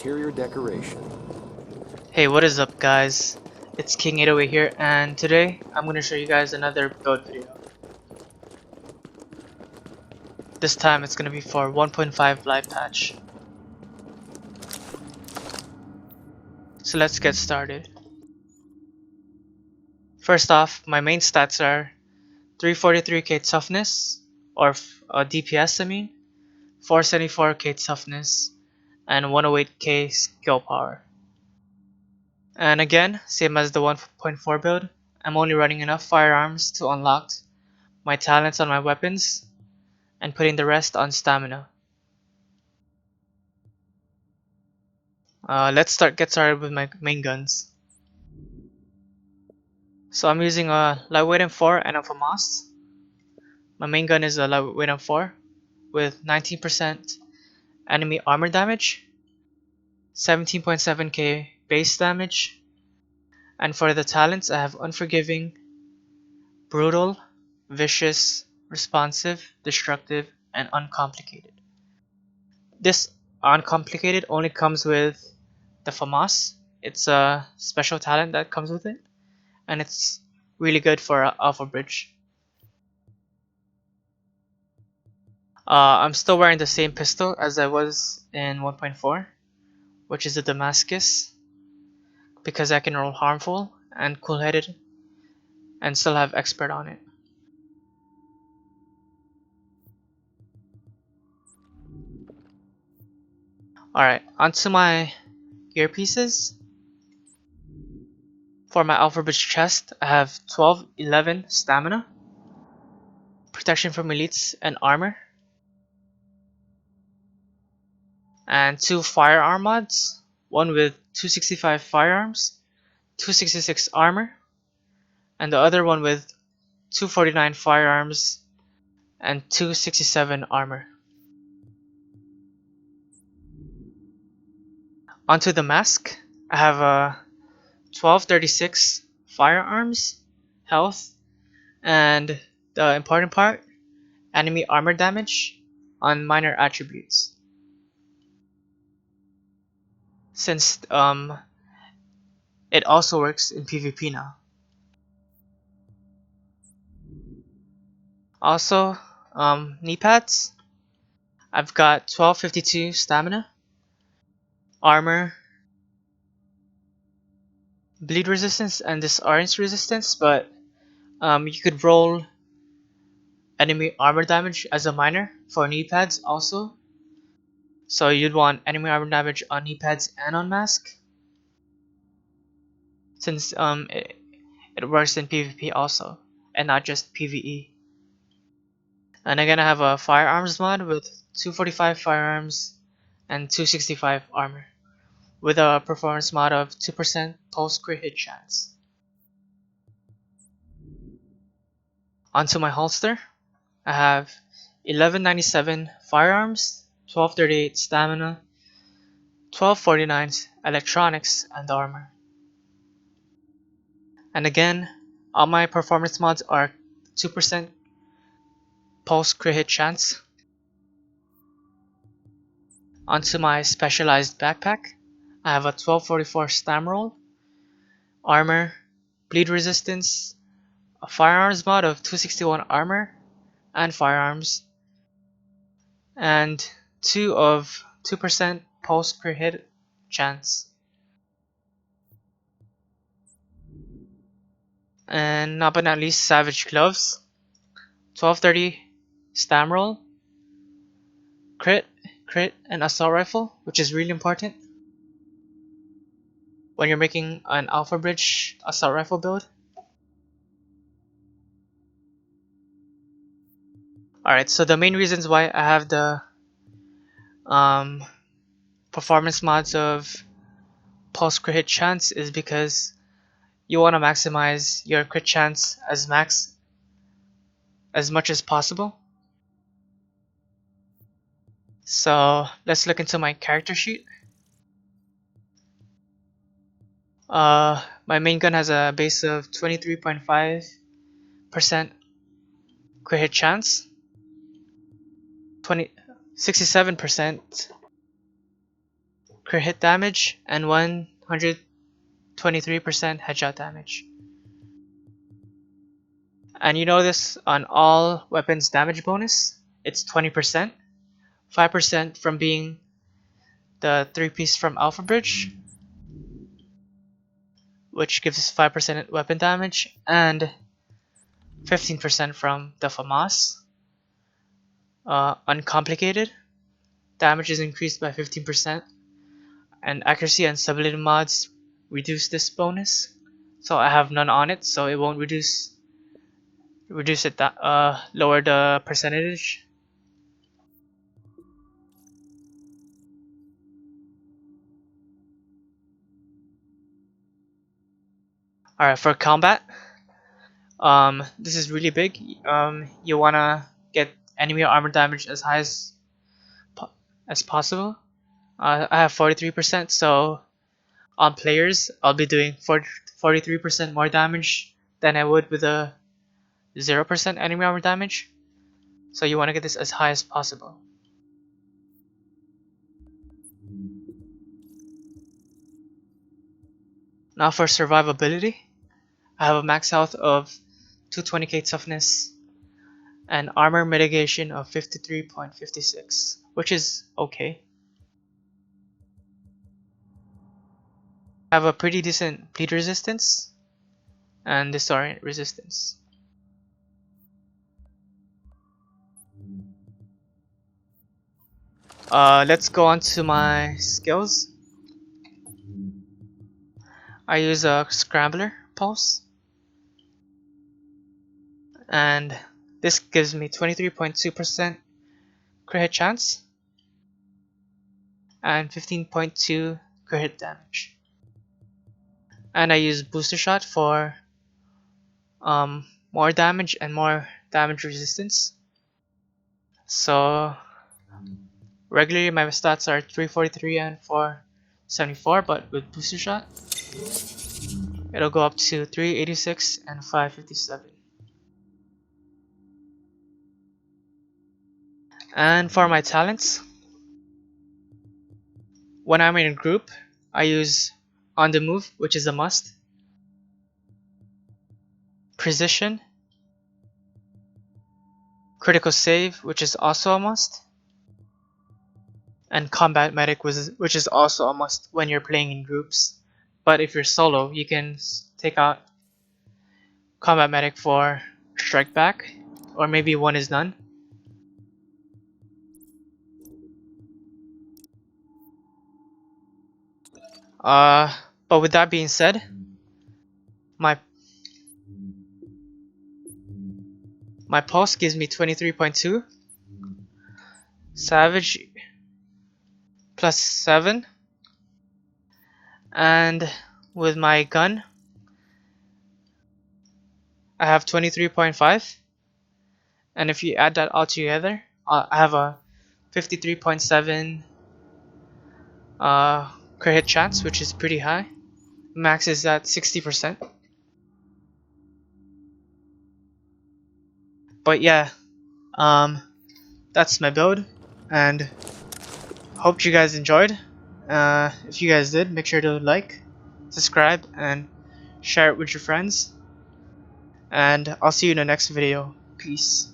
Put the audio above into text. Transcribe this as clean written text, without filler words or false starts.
Interior decoration. Hey, what is up guys? It's King 808 here, and today I'm going to show you guys another build video. This time it's going to be for 1.5 live patch. So let's get started. First off, my main stats are 343k toughness, or DPS I mean, 474k toughness, and 108k skill power. And again, same as the 1.4 build, I'm only running enough firearms to unlock my talents on my weapons, and putting the rest on stamina. Let's get started with my main guns. So I'm using a lightweight M4 and a FAMAS. My main gun is a lightweight M4 with 19% enemy armor damage, 17.7k base damage, and for the talents I have Unforgiving, Brutal, Vicious, Responsive, Destructive, and Uncomplicated. This Uncomplicated only comes with the FAMAS. It's a special talent that comes with it, and it's really good for Alpha Bridge. I'm still wearing the same pistol as I was in 1.4, which is the Damascus, because I can roll Harmful and Cool-Headed and still have Expert on it. Alright, onto my gear pieces. For my Alpha Bridge chest, I have 1211 stamina, protection from elites, and armor, and 2 firearm mods, one with 265 firearms, 266 armor, and the other one with 249 firearms and 267 armor. Onto the mask, I have a 1236 firearms, health, and the important part, enemy armor damage on minor attributes. Since it also works in PvP now. Also, knee pads, I've got 1252 stamina, armor, bleed resistance, and disarmament resistance, but you could roll enemy armor damage as a minor for knee pads also. So you'd want enemy armor damage on knee pads and on mask, since it works in PvP also and not just PvE. And again, I have a firearms mod with 245 firearms and 265 armor, with a performance mod of 2% post crit hit chance. Onto my holster, I have 1197 firearms, 1238 stamina, 1249 electronics, and armor. And again, all my performance mods are 2% post crit hit chance. Onto my specialized backpack, I have a 1244 stam roll, armor, bleed resistance, a firearms mod of 261 armor and firearms, and 2 of 2% post crit hit chance. And not but not least, Savage Gloves, 1230 stam roll, crit, and assault rifle, which is really important when you're making an Alpha Bridge assault rifle build. Alright, so the main reasons why I have the performance mods of post crit hit chance is because you want to maximize your crit chance as much as possible. So let's look into my character sheet. My main gun has a base of 23.5% crit hit chance, 67% crit hit damage and 123% headshot damage. And you know this on all weapons damage bonus, it's 20%, 5% from being the 3-piece from Alpha Bridge, which gives us 5% weapon damage, and 15% from the FAMAS. Uncomplicated, damage is increased by 15%, and accuracy and stability mods reduce this bonus. So I have none on it, so it won't reduce it that lower the percentage. Alright, for combat, this is really big. You wanna get enemy armor damage as high as possible. I have 43%, so on players, I'll be doing 43% more damage than I would with a 0% enemy armor damage. So you want to get this as high as possible. Now for survivability, I have a max health of 220k toughness and armor mitigation of 53.56, which is okay. I have a pretty decent bleed resistance and disorient resistance. Let's go on to my skills. I use a Scrambler Pulse, and this gives me 23.2% crit hit chance and 15.2 crit hit damage. And I use Booster Shot for more damage and more damage resistance. So regularly my stats are 343 and 474, but with Booster Shot it'll go up to 386 and 557. And for my talents, when I'm in a group, I use On the Move, which is a must, Precision, Critical Save, which is also a must, and Combat Medic, which is also a must when you're playing in groups. But if you're solo, you can take out Combat Medic for Strike Back, or maybe One is None. But with that being said, my pulse gives me 23.2, Savage plus 7, and with my gun I have 23.5, and if you add that all together, I have a 53.7 crit hit chance, which is pretty high. Max is at 60%. But yeah, that's my build, and hope you guys enjoyed. If you guys did, make sure to like, subscribe, and share it with your friends. And I'll see you in the next video. Peace.